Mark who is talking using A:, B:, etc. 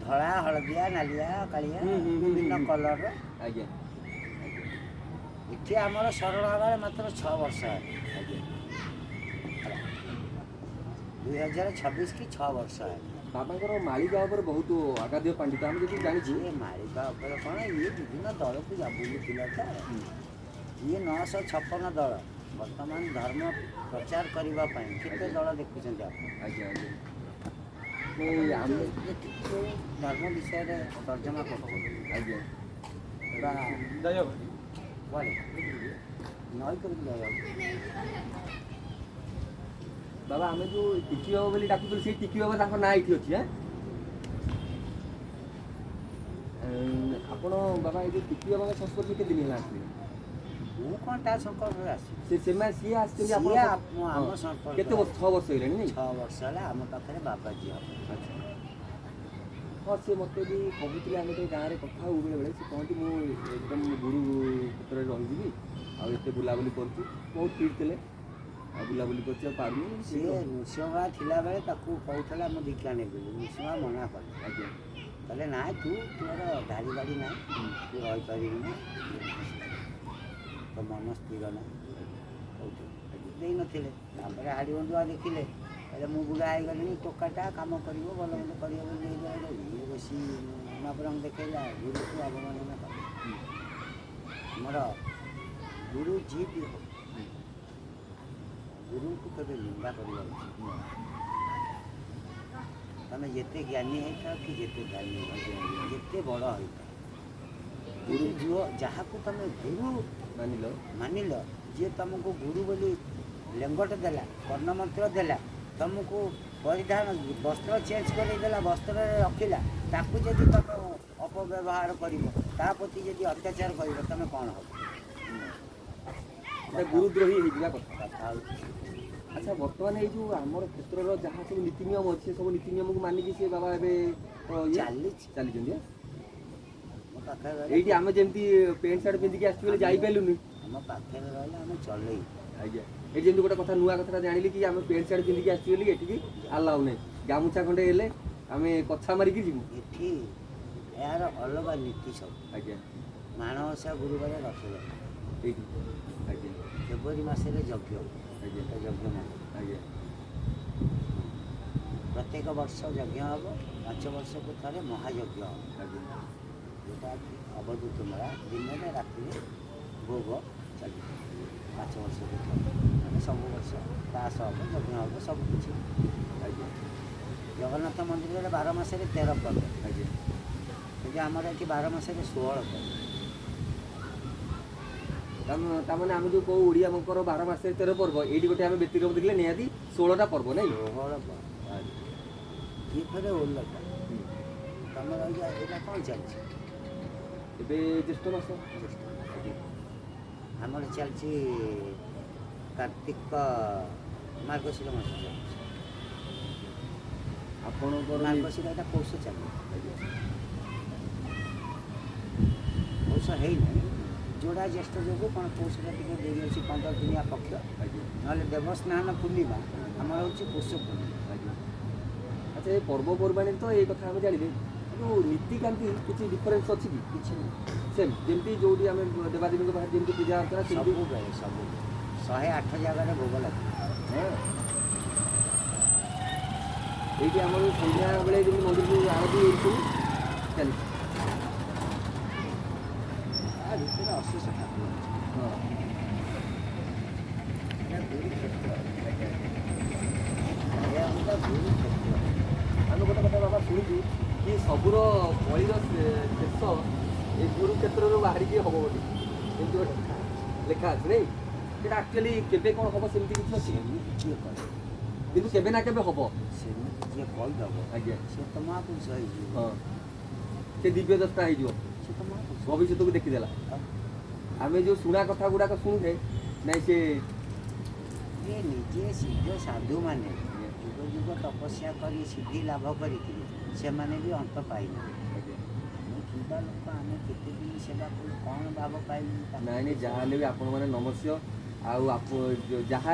A: ଧଳା ହଳଦିଆ ନାଲିଆ କାଳିଆ ବିଭିନ୍ନ କଲର୍ର।
B: ଆଜ୍ଞା
A: ଏଠି ଆମର ଶରଣ ହେବାରେ ମାତ୍ର 6 ବର୍ଷ
B: ଆଜ୍ଞା
A: 2026 କି 6 ବର୍ଷ
B: ବାବାଙ୍କର ମାଳିକା ଉପରେ ବହୁତ ଅଗାଧୀୟ ପାଣ୍ଡିତ ଆମେ ଯେତିକି ଜାଣିଛୁ।
A: ଇଏ ମାଳିକା ଉପରେ କ'ଣ ଇଏ ବିଭିନ୍ନ ଦଳକୁ ବୁଲୁଥିଲା ତ। ଇଏ 956 ଦଳ ବର୍ତ୍ତମାନ ଧର୍ମ ପ୍ରଚାର କରିବା ପାଇଁ କେତେ ଦଳ ଦେଖୁଛନ୍ତି ଆପଣ?
B: ଆଜ୍ଞା ଆଜ୍ଞା
A: ଆମେ କିଛି ଧର୍ମ ବିଷୟରେ ତର୍ଜମା କରୁଛୁ
B: ଆଜ୍ଞା
A: ବା କୁଆଡ଼େ ନଈ କରିକି ଯାଇ
B: ବାବା ଆମେ ଯେଉଁ ଟିକି ବାବା ବୋଲି ଡାକୁଥିଲୁ ସେଇ ଟିକି ବାବା ତାଙ୍କ ନାଁ ଏଇଠି ଅଛି। ଆପଣ ବାବା ଏଇ ଯେଉଁ ଟିକି ବାବାଙ୍କ ସଂସ୍ପର୍ଶ କେତେ ଦିନ ହେଲା ଆସିଲେ?
A: ମୁଁ କ'ଣ ତା ସମ୍ପର୍କରେ ଆସିବି?
B: ସେମାନେ ସିଏ ଆସିଛନ୍ତି
A: ଆମ
B: ଆପଣ କେତେ ବର୍ଷ? 6 ବର୍ଷ ହେଇଗଲାଣି ନାଇଁ?
A: 6 ବର୍ଷ ହେଲା ଆମ ପାଖରେ ବାବାଜୀ ହବ।
B: ଆଚ୍ଛା ହଁ ସେ ମୋତେ ବି କହୁଥିଲେ ଆମେ ତ ଗାଁରେ କଥା ହଉ ବେଳେବେଳେ ସେ କହନ୍ତି ମୁଁ ଏକଦମ ଗୁରୁ କ୍ଷେତ୍ରରେ ରହିଯିବି ଆଉ ଏତେ ବୁଲାବୁଲି କରୁଛୁ ବହୁତ ଫିଟ୍ ଥିଲେ ଆଉ ବୁଲାବୁଲି କରୁଛି ଆଉ ପାରୁନି।
A: ସିଏ ନୃସିଂହ ଥିଲାବେଳେ ତାକୁ କହୁଥିଲା ମୁଁ ଦୀକ୍ଷା ନେବି ନୃସିଂହ ମନା କଲେ।
B: ଆଜ୍ଞା
A: କହିଲେ ନାଇଁ ତୋର ଧାଡ଼ି ଗାଡ଼ି ନାହିଁ ତୁ ରହିପାରିବୁନି ତୋ ମନ ସ୍ଥିର ନାହିଁ କହୁଥିଲେ ଦେଇନଥିଲେ। ତାପରେ ହାଡ଼ିବନ୍ଧୁଆ ଦେଖିଲେ କହିଲେ ମୁଁ ବୁଢ଼ା ହେଇଗଲିଣି ଟୋକାଟା କାମ କରିବ ଭଲ ମନ୍ଦ କରିବ ବୋଲି ଦେଇଦେଲେ। ଇଏ ବେଶୀ ମହାପ୍ରଭୁଙ୍କୁ ଦେଖେଇଲା ଗୁରୁକୁ ଅବମାନନା କଲେ। ଆମର ଗୁରୁ ଯିଏ ବି ହଉ ଗୁରୁଙ୍କୁ କେବେ ନିନ୍ଦା କରିବା ଉଚିତ। ତମେ ଯେତେ ଜ୍ଞାନୀ ହେଇଥାଅ କି ଯେତେ ଜ୍ଞାନୀ ଯେତେ ବଡ଼ ହେଇଥାଅ ଗୁରୁ ଝିଅ ଯାହାକୁ ତମେ ଗୁରୁ ମାନିଲ ଯିଏ ତମକୁ ଗୁରୁ ବୋଲି ଲେଙ୍ଗଟ ଦେଲା କର୍ଣ୍ଣମନ୍ତ୍ର ଦେଲା ତମକୁ ପରିଧାନ ବସ୍ତ୍ର ଚେଞ୍ଜ କରିଦେଲା ବସ୍ତ୍ରରେ ରଖିଲା ତାକୁ ଯଦି ତମେ ଅପବ୍ୟବହାର କରିବ ତା ପ୍ରତି ଯଦି ଅତ୍ୟାଚାର କରିବ ତମେ କ'ଣ ହେବ?
B: ଗୁରୁଦ୍ରୋହୀ ହେଇଯିବା କଥା।
A: ହେଉଛି
B: ଆଚ୍ଛା ବର୍ତ୍ତମାନ ଏଇ ଯେଉଁ ଆମର କ୍ଷେତ୍ରର ଯାହା ସବୁ ନୀତି ନିୟମ ଅଛି ସେ ସବୁ ନୀତି ନିୟମକୁ ମାନିକି ସେ ବାବା ଏବେ ଚାଲିଛନ୍ତି।
A: ଆମ ପାଖରେ
B: ଏଇଠି ଆମେ ଯେମିତି ପ୍ୟାଣ୍ଟ ସାର୍ଟ ପିନ୍ଧିକି ଆସିଛୁ ବୋଲି ଯାଇପାରିଲୁନି
A: ଆମ ପାଖରେ ରହିଲେ ଆମେ ଚଲେଇ
B: ଆଜ୍ଞା ଏଠି ଯେମିତି ଗୋଟେ କଥା ନୂଆ କଥାଟା ଜାଣିଲି କି ଆମେ ପ୍ୟାଣ୍ଟ ସାର୍ଟ ପିନ୍ଧିକି ଆସିଛୁ ବୋଲି ଏଠିକି ଆଲାଉ ନାହିଁ। ଗାମୁଛା ଖଣ୍ଡେ ହେଲେ ଆମେ କଛା ମାରିକି ଯିବୁ।
A: ଏଠି ଏହାର ଅଲଗା ନୀତି ସବୁ।
B: ଆଜ୍ଞା
A: ମାଣବସା ଗୁରୁବାର ରଥଯାତ୍ରା
B: ଏଇଠି ଆଜ୍ଞା
A: ଫେବୃଆରୀ ମାସରେ ଯଜ୍ଞ
B: ଆଜ୍ଞା
A: ଯଜ୍ଞ ମାନେ
B: ଆଜ୍ଞା
A: ପ୍ରତ୍ୟେକ ବର୍ଷ ଯଜ୍ଞ ହେବ 5 ବର୍ଷକୁ ଥରେ ମହାଯଜ୍ଞ ହେବ।
B: ଆଜ୍ଞା
A: ଯେଉଁଟା ଅବଧୂତ ମେଳା ଦିନରେ ରାତିରେ ଭୋଗ ଚାଲିବ 5 ବର୍ଷକୁ ଥରେ ମାନେ ସବୁ ବର୍ଷ ଦାସ ହେବ ଯଜ୍ଞ ହେବ ସବୁକିଛି।
B: ଆଜ୍ଞା
A: ଜଗନ୍ନାଥ ମନ୍ଦିରରେ 12 ମାସରେ 13 ପର୍ବ
B: ଆଜ୍ଞା
A: କିନ୍ତୁ ଆମର ଏଠି 12 ମାସରେ 16 ପର୍ବ।
B: ତାମାନେ ଆମେ ଯେଉଁ କହୁ ଓଡ଼ିଆଙ୍କର 12 ମାସରେ 13 ପର୍ବ ଏଇଠି ଗୋଟେ ଆମେ ବ୍ୟତିକ୍ରମ ଦେଖିଲେ ନିହାତି 16ଟା ପର୍ବ ନାଇଁ?
A: 16 ପର୍ବ କିଏ ଫେରେ ଓଲଟା ତମର ଏଇଟା କ'ଣ ଚାଲିଛି?
B: ଏବେ ଜ୍ୟେଷ୍ଠ ମାସ
A: ଆମର ଚାଲିଛି କାର୍ତ୍ତିକ ମାର୍ଗଶିର ମାସ ଚାଲିଛି।
B: ଆପଣଙ୍କର
A: ମାର୍ଗଶିର ଏଇଟା ପୌଷ ଚାଲିବ ପୌଷ ହେଇନି ଯୋଡ଼ା ଜ୍ୟେଷ୍ଠ ଯୋଗୁଁ କ'ଣ ପୌଷଟା ଟିକେ ଦେଇଅଛି 15 ଦିନିଆ ପକ୍ଷ ନହେଲେ ଦେବସ୍ନାନ ପୂର୍ଣ୍ଣିମା ଆମର ହେଉଛି ପୌଷ ପୂର୍ଣ୍ଣିମା।
B: ଆଚ୍ଛା ଏ ପର୍ବପର୍ବାଣି ତ ଏଇ କଥା ଆମେ ଜାଣିବେ କିନ୍ତୁ ନୀତିକାନ୍ତି କିଛି ଡିଫରେନ୍ସ ଅଛି କି?
A: କିଛି ନାହିଁ
B: ସେମ୍ ଯେମିତି ଯେଉଁଠି ଆମେ ଦେବାଦେବୀଙ୍କ ପାଖରେ ଯେମିତି ପୂଜା ଅର୍ଚ୍ଚନା
A: ସବୁବେଳେ 108 ଜାଗାରେ ଭୋଗ ଲାଗେ।
B: ଏଇଠି ଆମର ସନ୍ଧ୍ୟାବେଳେ ଯେମିତି ମନ୍ଦିରକୁ ଆଳତି ଏଇସବୁ ଚାଲିଛି
A: ତା ଭିତରେ ଅଶେଷ ଠାକୁର
B: ହଁ
A: ଗୁରୁ କ୍ଷେତ୍ର ଗୁରୁ କ୍ଷେତ୍ର।
B: ଆମେ ଗୋଟେ କଥା ବାବା ଶୁଣିଛୁ କି ସବୁର ବଳିର ଶେଷ ଏ ଗୁରୁ କ୍ଷେତ୍ରରୁ ବାହାରିକି ହେବ ବୋଲି ଏମିତି ଗୋଟେ ଲେଖା ଅଛି ନାଇଁ? ସେଇଟା ଆକ୍ଚୁଆଲି କେବେ କ'ଣ ହେବ ସେମିତି କିଛି ଅଛି?
A: ସେମିତି କିଏ କରେ
B: କିନ୍ତୁ କେବେ ନା କେବେ ହେବ।
A: ସେମିତି ଯିଏ କହିଦେବ
B: ଆଜ୍ଞା
A: ସେ ତ ମହାପୁରୁଷ ହେଇଯିବ।
B: ହଁ ସେ ଦିବ୍ୟ ଦଶଟା ହେଇଯିବ
A: ସେ ତ ମହାପୁରୁଷ
B: ଭବିଷ୍ୟତକୁ ଦେଖିଦେଲା। ଆମେ ଯେଉଁ ଶୁଣା କଥା ଗୁଡ଼ାକ ଶୁଣୁଛେ ନାଇଁ ସେ
A: ନିଜେ ସିଦ୍ଧ ସାଧୁମାନେ ଯୁଗ ଯୁଗ ତପସ୍ୟା କରି ସିଦ୍ଧି ଲାଭ କରିଥିଲେ ସେମାନେ ବି ଅନ୍ତ ପାଇନାହାନ୍ତି। ଥିବା ଲୋକ ଆମେ କେତେ ଦିନ ସେବା କରୁ କ'ଣ ଲାଭ ପାଇବୁ?
B: ନାଇଁ ନାଇଁ ଯାହା ହେଲେ ବି ଆପଣମାନେ ନମସ୍ୟ ଆଉ ଯାହା